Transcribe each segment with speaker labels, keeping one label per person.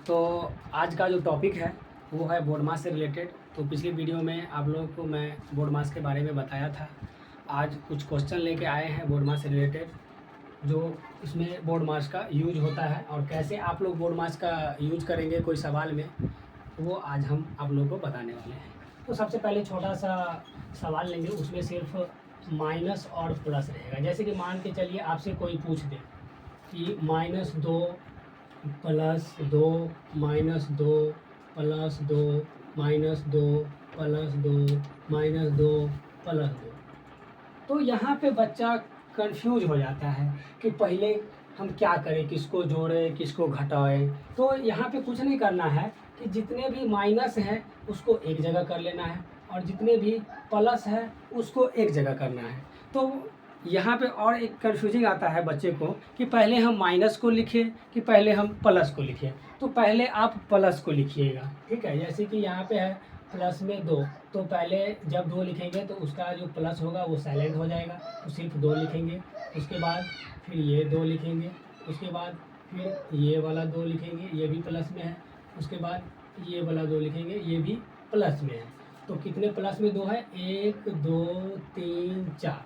Speaker 1: तो आज का जो टॉपिक है वो है बोर्ड मास से रिलेटेड। तो पिछली वीडियो में आप लोगों को मैं बोर्ड मास के बारे में बताया था। आज कुछ क्वेश्चन लेके आए हैं बोर्ड मास से रिलेटेड, जो इसमें बोर्ड मास का यूज होता है और कैसे आप लोग बोर्ड मास का यूज करेंगे कोई सवाल में, वो आज हम आप लोगों को बताने वाले हैं। तो सबसे पहले छोटा सा सवाल लेंगे, उसमें सिर्फ माइनस और प्लस रहेगा। जैसे कि मान के चलिए आपसे कोई पूछ दे कि -2 +2 -2 +2 -2 +2 -2 +2, तो यहाँ पे बच्चा कंफ्यूज हो जाता है कि पहले हम क्या करें, किसको जोड़ें किसको घटाएं। तो यहाँ पे कुछ नहीं करना है कि जितने भी माइनस हैं उसको एक जगह कर लेना है और जितने भी प्लस है उसको एक जगह करना है। तो यहाँ पे और एक कन्फ्यूजिंग आता है बच्चे को कि पहले हम माइनस को लिखें कि पहले हम प्लस को लिखें। तो पहले आप प्लस को लिखिएगा, ठीक है। जैसे कि यहाँ पे है प्लस में 2, तो पहले जब 2 लिखेंगे तो उसका जो प्लस होगा वो साइलेंट हो जाएगा, तो सिर्फ 2 लिखेंगे। उसके बाद फिर ये 2 लिखेंगे, उसके बाद फिर ये वाला 2 लिखेंगे, ये भी प्लस में है। उसके बाद ये वाला 2 लिखेंगे, ये भी प्लस में है। तो कितने प्लस में 2 है? 1 2 3 4।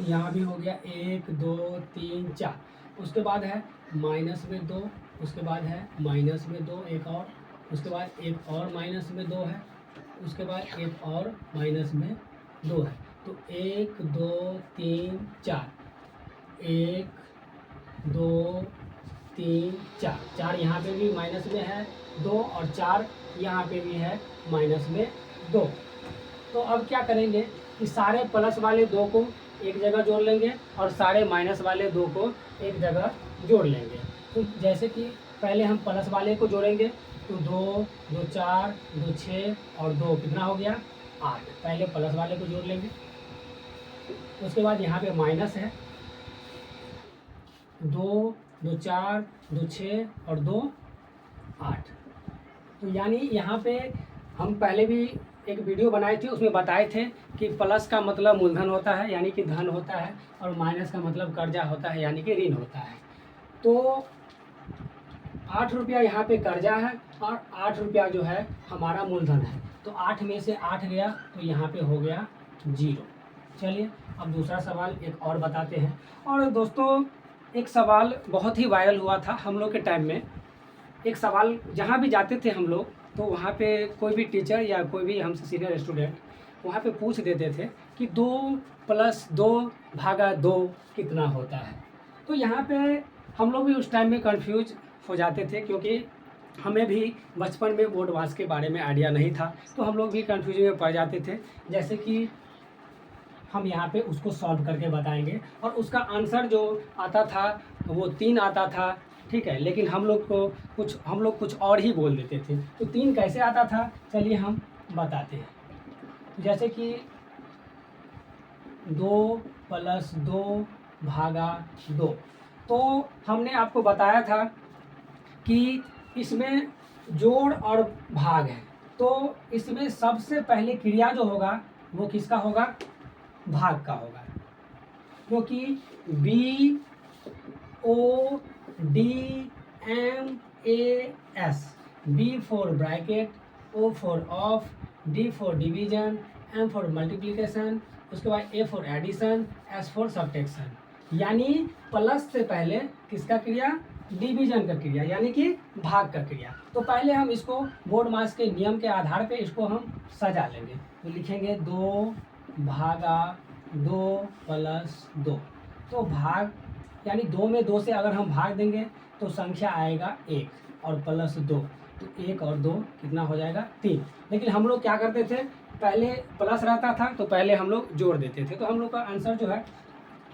Speaker 1: यहाँ भी हो गया 1 2 3 4। उसके बाद है माइनस में 2, उसके बाद है माइनस में 2 एक और, उसके बाद एक और माइनस में 2 है, उसके बाद एक और माइनस में 2 है। तो 1 2 3 4, 1 2 3 4, 4 यहाँ पे भी माइनस में है 2 और 4 यहाँ पे भी है माइनस में 2। तो अब क्या करेंगे कि सारे प्लस वाले 2 को एक जगह जोड़ लेंगे और सारे माइनस वाले 2 को एक जगह जोड़ लेंगे। तो जैसे कि पहले हम प्लस वाले को जोड़ेंगे, तो 2 2 4 2 6 और 2 कितना हो गया? 8। पहले प्लस वाले को जोड़ लेंगे। उसके बाद यहाँ पे माइनस है 2 2 4 2 6 और 2 8। तो यानी यहाँ पे हम पहले भी एक वीडियो बनाए थे, उसमें बताए थे कि प्लस का मतलब मूलधन होता है यानी कि धन होता है, और माइनस का मतलब कर्जा होता है यानी कि ऋण होता है। तो 8 रुपया यहाँ पे कर्जा है और 8 रुपया जो है हमारा मूलधन है। तो 8 में से 8 गया तो यहाँ पे हो गया 0। चलिए अब दूसरा सवाल एक और बताते हैं। और दोस्तों एक सवाल बहुत ही वायरल हुआ था हम लोग के टाइम में। एक सवाल जहाँ भी जाते थे हम लोग, तो वहाँ पे कोई भी टीचर या कोई भी हमसे सीनियर स्टूडेंट वहाँ पे पूछ देते थे कि 2 + 2 / 2 कितना होता है। तो यहाँ पे हम लोग भी उस टाइम में कंफ्यूज हो जाते थे, क्योंकि हमें भी बचपन में बोर्ड मास के बारे में आइडिया नहीं था, तो हम लोग भी कंफ्यूजन में पड़ जाते थे। जैसे कि हम यहाँ पे उसको सॉल्व करके बताएंगे और उसका आंसर जो आता था वो 3 आता था, ठीक है। लेकिन हम लोग कुछ और ही बोल देते थे। तो 3 कैसे आता था, चलिए हम बताते हैं। जैसे कि 2 + 2 / 2, तो हमने आपको बताया था कि इसमें जोड़ और भाग है। तो इसमें सबसे पहले क्रिया जो होगा वो किसका होगा? भाग का होगा, क्योंकि BODMAS, B for bracket, O for of, D for division, M for multiplication, उसके बाद A for addition, S for subtraction. यानी प्लस से पहले किसका क्रिया? डिवीजन का क्रिया यानी कि भाग का क्रिया। तो पहले हम इसको बोर्ड मास के नियम के आधार पे इसको हम सजा लेंगे। तो लिखेंगे 2 / 2 + 2। तो भाग यानी 2 में 2 से अगर हम भाग देंगे तो संख्या आएगा 1 और +2, तो 1 और 2 कितना हो जाएगा? 3। लेकिन हम लोग क्या करते थे, पहले प्लस रहता था तो पहले हम लोग जोड़ देते थे, तो हम लोग का आंसर जो है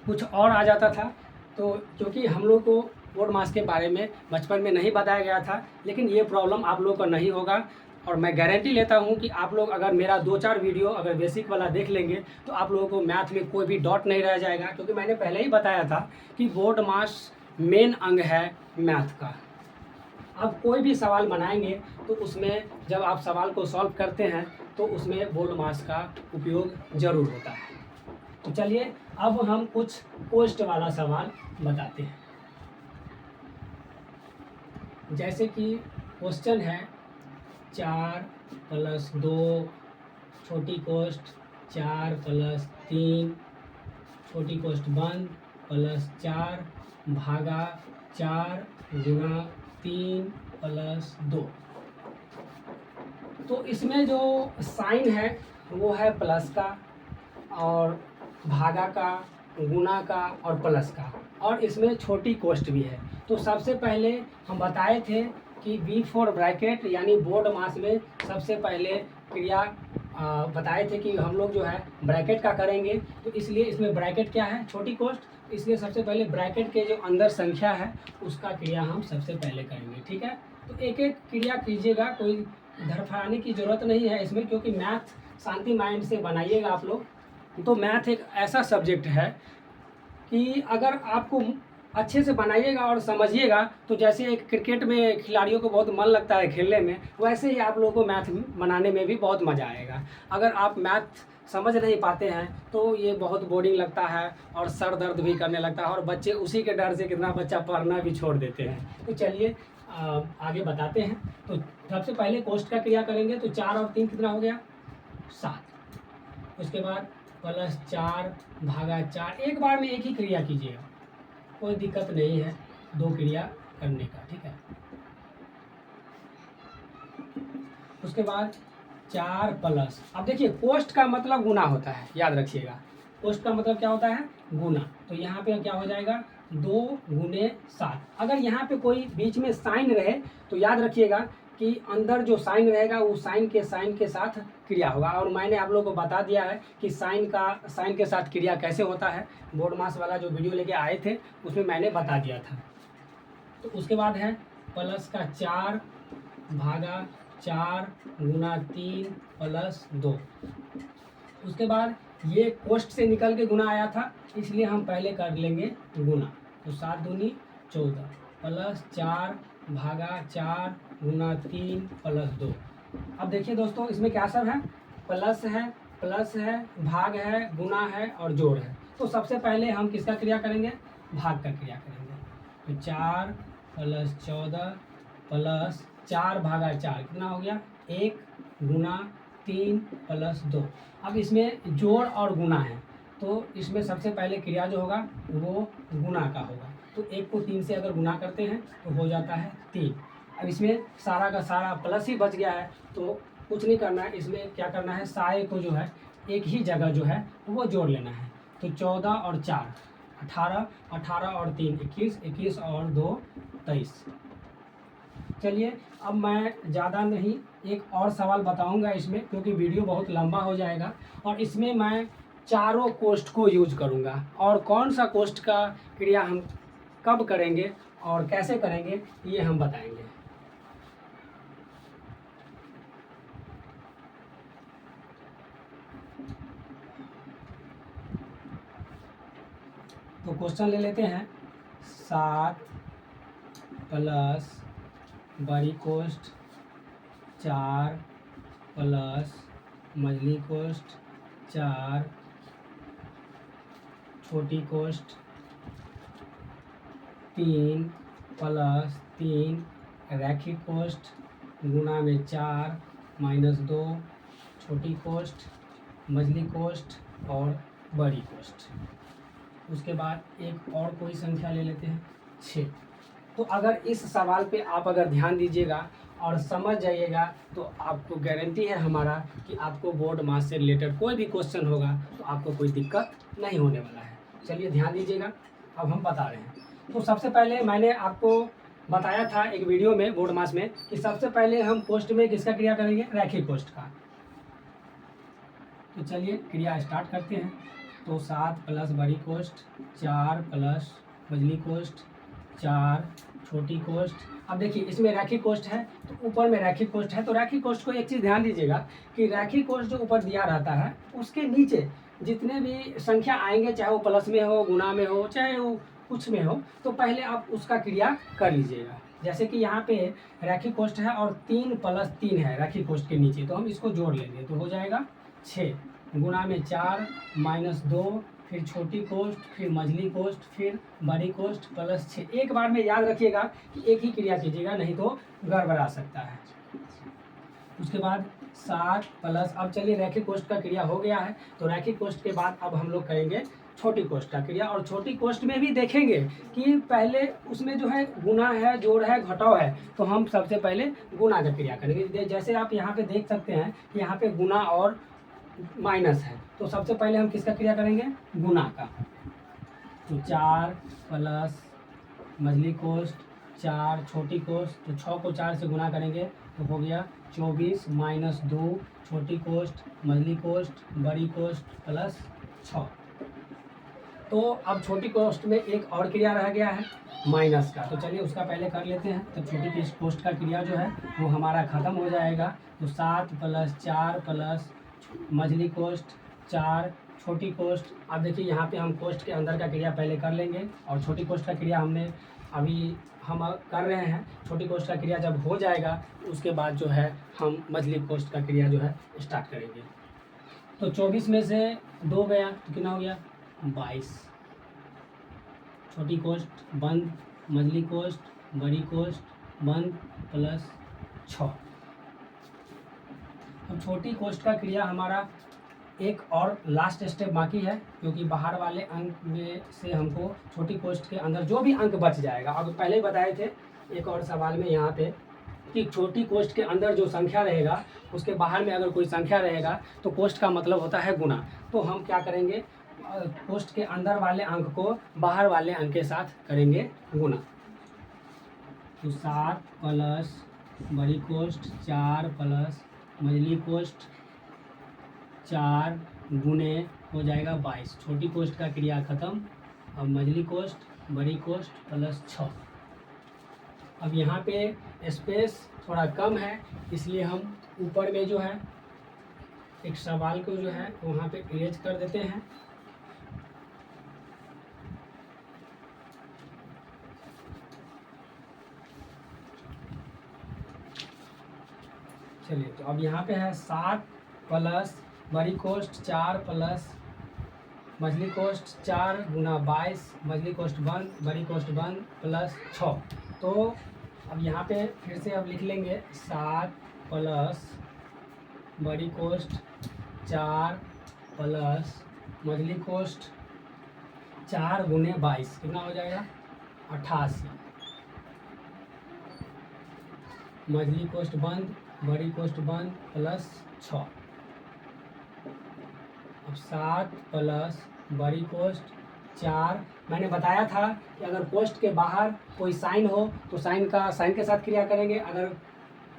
Speaker 1: कुछ और आ जाता था। तो क्योंकि हम लोग को बोर्ड मास के बारे में बचपन में नहीं बताया गया था, लेकिन ये प्रॉब्लम आप लोग का नहीं होगा। और मैं गारंटी लेता हूँ कि आप लोग अगर मेरा 2-4 वीडियो अगर बेसिक वाला देख लेंगे तो आप लोगों को मैथ में कोई भी डाउट नहीं रह जाएगा, क्योंकि मैंने पहले ही बताया था कि बोर्ड मास मेन अंग है मैथ का। अब कोई भी सवाल बनाएंगे तो उसमें जब आप सवाल को सॉल्व करते हैं तो उसमें बोर्ड मास का उपयोग ज़रूर होता है। तो चलिए अब हम कुछ पोस्ट वाला सवाल बताते हैं। जैसे कि क्वेश्चन है 4 + 2 छोटी कोष्ठ 4 + 3 छोटी कोष्ठ बंद +4 भागा 4 गुणा 3 + 2। तो इसमें जो साइन है वो है प्लस का और भागा का, गुणा का और प्लस का, और इसमें छोटी कोष्ठ भी है। तो सबसे पहले हम बताए थे कि B4 ब्रैकेट यानी बोर्ड मास में सबसे पहले क्रिया बताए थे कि हम लोग जो है ब्रैकेट का करेंगे। तो इसलिए इसमें ब्रैकेट क्या है, छोटी कोष्ठ, इसलिए सबसे पहले ब्रैकेट के जो अंदर संख्या है उसका क्रिया हम सबसे पहले करेंगे। ठीक है, तो एक एक क्रिया कीजिएगा, कोई धड़फड़ाने की ज़रूरत नहीं है इसमें, क्योंकि मैथ शांति माइंड से बनाइएगा आप लोग। तो मैथ एक ऐसा सब्जेक्ट है कि अगर आपको अच्छे से बनाइएगा और समझिएगा तो जैसे एक क्रिकेट में खिलाड़ियों को बहुत मन लगता है खेलने में, वैसे ही आप लोगों को मैथ बनाने में भी बहुत मज़ा आएगा। अगर आप मैथ समझ नहीं पाते हैं तो ये बहुत बोरिंग लगता है और सर दर्द भी करने लगता है, और बच्चे उसी के डर से कितना बच्चा पढ़ना भी छोड़ देते हैं। तो चलिए आगे बताते हैं। तो सबसे पहले कोष्ठ का क्रिया करेंगे। तो 4 और 3 कितना हो गया, 7। उसके बाद +4 भागा 4, एक बार में एक ही क्रिया कीजिएगा, कोई दिक्कत नहीं है 2 क्रिया करने का। ठीक है, उसके बाद 4 प्लस, अब देखिए कोष्ठ का मतलब गुना होता है, याद रखिएगा। कोष्ठ का मतलब क्या होता है, गुना। तो यहाँ पे क्या हो जाएगा, 2 × 7। अगर यहाँ पे कोई बीच में साइन रहे तो याद रखिएगा कि अंदर जो साइन रहेगा वो साइन के साथ क्रिया होगा। और मैंने आप लोगों को बता दिया है कि साइन के साथ क्रिया कैसे होता है, बोर्ड मास वाला जो वीडियो लेके आए थे उसमें मैंने बता दिया था। तो उसके बाद है प्लस का 4 भागा 4 गुणा 3 + 2। उसके बाद ये कोष्ठ से निकल के गुना आया था, इसलिए हम पहले कर लेंगे गुना। तो 7 दूनी 14 +4 भागा 4 गुणा 3 + 2। अब देखिए दोस्तों, इसमें क्या सब है, प्लस है, भाग है, गुना है और जोड़ है। तो सबसे पहले हम किसका क्रिया करेंगे, भाग का क्रिया करेंगे। तो 4 + 14 + 4 भागा 4 कितना हो गया, 1 गुणा 3 + 2। अब इसमें जोड़ और गुना है, तो इसमें सबसे पहले क्रिया जो होगा वो गुना का होगा। तो 1 को 3 से अगर गुना करते हैं तो हो जाता है 3। अब इसमें सारा का सारा प्लस ही बच गया है, तो कुछ नहीं करना है, इसमें क्या करना है, सारे को जो है एक ही जगह जो है वो जोड़ लेना है। तो 14 और 4 18, 18 और 3 21, 21 और 2 23। चलिए अब मैं ज़्यादा नहीं, एक और सवाल बताऊंगा इसमें, क्योंकि वीडियो बहुत लंबा हो जाएगा और इसमें मैं चारों कोष्ठ को यूज करूंगा। और कौन सा कोष्ठ का क्रिया हम कब करेंगे और कैसे करेंगे ये हम बताएंगे। तो क्वेश्चन ले लेते हैं। 7 प्लस बड़ी कोष्ठ 4 प्लस मझली कोष्ठ 4 छोटी कोष्ठ 3 प्लस 3 रैखिक कोष्ठ गुणा में 4 -2 छोटी कोष्ठ मझली कोष्ठ और बड़ी कोष्ठ। उसके बाद एक और कोई संख्या ले लेते हैं 6। तो अगर इस सवाल पे आप अगर ध्यान दीजिएगा और समझ जाइएगा तो आपको गारंटी है हमारा कि आपको बोर्ड मास से रिलेटेड कोई भी क्वेश्चन होगा तो आपको कोई दिक्कत नहीं होने वाला है। चलिए ध्यान दीजिएगा, अब हम बता रहे हैं। तो सबसे पहले मैंने आपको बताया था एक वीडियो में बोर्ड मास में कि सबसे पहले हम कोष्ठ में किसका क्रिया करेंगे, रैखिक कोष्ठ का। तो चलिए क्रिया स्टार्ट करते हैं। तो 7 प्लस बड़ी कोष्ठ 4 प्लस मझली कोष्ठ 4 छोटी कोष्ठ। अब देखिए इसमें रैखिक कोष्ठ है तो ऊपर में रैखिक कोष्ठ है। तो रैखिक कोष्ठ को एक चीज़ ध्यान दीजिएगा कि रैखिक कोष्ठ जो ऊपर दिया रहता है उसके नीचे जितने भी संख्या आएंगे, चाहे वो प्लस में हो, गुना में हो, चाहे वो कुछ में हो, तो पहले आप उसका क्रिया कर लीजिएगा। जैसे कि यहाँ पे रैखिक कोष्ठ है और 3 + 3 है रैखिक कोष्ठ के नीचे, तो हम इसको जोड़ लेंगे तो हो जाएगा 6 गुणा में 4 -2 फिर छोटी कोष्ठ, फिर मझली कोष्ठ, फिर बड़ी कोष्ठ प्लस 6। एक बार में याद रखिएगा कि एक ही क्रिया कीजिएगा, नहीं तो गड़बड़ा सकता है। उसके बाद 7 प्लस, अब चलिए रैखिक कोष्ठ का क्रिया हो गया है, तो रैखिक कोष्ठ के बाद अब हम लोग करेंगे छोटी कोष्ठ का क्रिया। और छोटी कोष्ठ में भी देखेंगे कि पहले उसमें जो है गुना है, जोड़ है, घटाव है, तो हम सबसे पहले गुना का क्रिया करेंगे। जैसे आप यहाँ पे देख सकते हैं कि यहाँ पे गुना और माइनस है, तो सबसे पहले हम किसका क्रिया करेंगे? गुना का। तो 4 प्लस मझली कोष्ठ 4 छोटी कोष्ठ, तो 6 को 4 से गुना करेंगे तो हो गया 24 माइनस 2 छोटी कोष्ठ मझली कोष्ठ बड़ी कोष्ठ प्लस 6। तो अब छोटी कोष्ठ में एक और क्रिया रह गया है माइनस का, तो चलिए उसका पहले कर लेते हैं। तो छोटी कोष्ठ का क्रिया जो है वो हमारा ख़त्म हो जाएगा। तो 7 प्लस 4 प्लस मझली कोष्ठ 4 छोटी कोष्ठ। अब देखिए यहाँ पे हम कोष्ठ के अंदर का क्रिया पहले कर लेंगे, और छोटी कोष्ठ का क्रिया हमने अभी हम कर रहे हैं। छोटी कोष्ठ का क्रिया जब हो जाएगा उसके बाद जो है हम मझली कोष्ठ का क्रिया जो है स्टार्ट करेंगे। तो 24 में से 2 गया तो कितना हो गया? 22। छोटी कोष्ठ बंद, मझली कोष्ठ बड़ी कोष्ठ बंद प्लस 6। अब छोटी कोष्ठ का क्रिया हमारा एक और लास्ट स्टेप बाकी है, क्योंकि बाहर वाले अंक में से हमको छोटी कोष्ठ के अंदर जो भी अंक बच जाएगा, अब पहले ही बताए थे एक और सवाल में यहाँ पे कि छोटी कोष्ठ के अंदर जो संख्या रहेगा उसके बाहर में अगर कोई संख्या रहेगा तो कोष्ठ का मतलब होता है गुना। तो हम क्या करेंगे? कोष्ठ के अंदर वाले अंक को बाहर वाले अंक के साथ करेंगे गुना। तो 7 प्लस बड़ी कोष्ठ 4 प्लस मझली कोष्ठ 4 गुने हो जाएगा 22। छोटी कोष्ठ का क्रिया खत्म। अब मझली कोष्ठ बड़ी कोष्ठ प्लस 6। अब यहाँ पे स्पेस थोड़ा कम है, इसलिए हम ऊपर में जो है एक सवाल को जो है वहाँ पे इरेज कर देते हैं। चलिए, तो अब यहाँ पे है 7 प्लस बड़ी कोष्ठ 4 प्लस मझली कोष्ठ 4 गुना 22 मझली कोष्ठ बंद बड़ी कोष्ठ बंद प्लस 6। तो अब यहाँ पे फिर से अब लिख लेंगे 7 प्लस बड़ी कोष्ठ 4 प्लस मझली कोष्ठ 4 गुने 22 कितना हो जाएगा? 88। मझली कोष्ठ बंद बड़ी कोष्ठ बंद प्लस 6। अब 7 प्लस बड़ी कोष्ठ 4, मैंने बताया था कि अगर कोष्ठ के बाहर कोई साइन हो तो साइन के साथ क्रिया करेंगे, अगर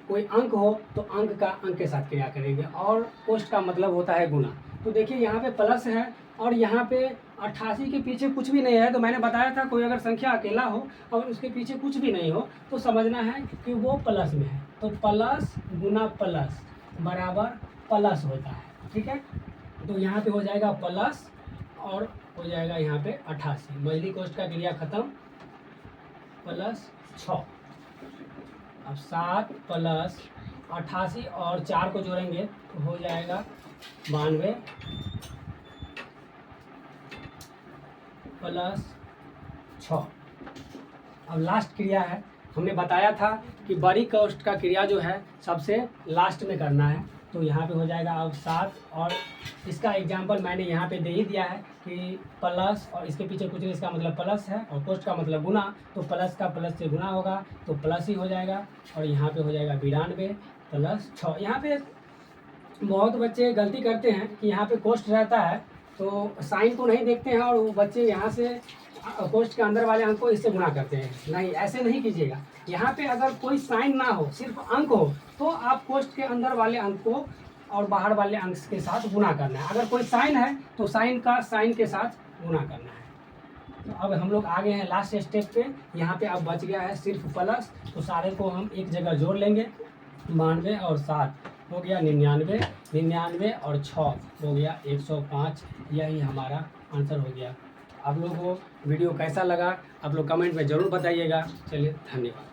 Speaker 1: कोई अंक हो तो अंक का अंक के साथ क्रिया करेंगे, और कोष्ठ का मतलब होता है गुना। तो देखिए यहाँ पे प्लस है और यहाँ पे 88 के पीछे कुछ भी नहीं है, तो मैंने बताया था कोई अगर संख्या अकेला हो और उसके पीछे कुछ भी नहीं हो तो समझना है कि वो प्लस में है। तो प्लस गुना प्लस बराबर प्लस होता है, ठीक है। तो यहाँ पे हो जाएगा प्लस और हो जाएगा यहाँ पे 88। मझली कोष्ठ का क्रिया खत्म प्लस 6। अब 7 प्लस 88 और 4 को जोड़ेंगे तो हो जाएगा 92 प्लस 6। अब लास्ट क्रिया है, हमने बताया था कि बड़ी कोष्ठ का क्रिया जो है सबसे लास्ट में करना है। तो यहाँ पे हो जाएगा अब 7, और इसका एग्जाम्पल मैंने यहाँ पे दे ही दिया है कि प्लस और इसके पीछे कुछ नहीं, इसका मतलब प्लस है और कोष्ठ का मतलब गुना, तो प्लस का प्लस से गुना होगा तो प्लस ही हो जाएगा। और यहाँ पे हो जाएगा 92 प्लस 6। यहाँ पे बहुत बच्चे गलती करते हैं कि यहाँ पे कोष्ठ रहता है तो साइन को नहीं देखते हैं और वो बच्चे यहाँ से कोष्ठ के अंदर वाले अंक को इससे गुणा करते हैं। नहीं, ऐसे नहीं कीजिएगा। यहाँ पे अगर कोई साइन ना हो, सिर्फ अंक हो, तो आप कोष्ठ के अंदर वाले अंक को और बाहर वाले अंक के साथ गुणा करना है। अगर कोई साइन है तो साइन का साइन के साथ गुणा करना है। तो अब हम लोग आ गए हैं लास्ट स्टेप पे। यहाँ पे अब बच गया है सिर्फ प्लस, तो सारे को हम एक जगह जोड़ लेंगे। 92 और 7 हो गया 99, 99 और 6 हो गया 105। यही हमारा आंसर हो गया। आप लोगों को वीडियो कैसा लगा आप लोग कमेंट में ज़रूर बताइएगा। चलिए, धन्यवाद।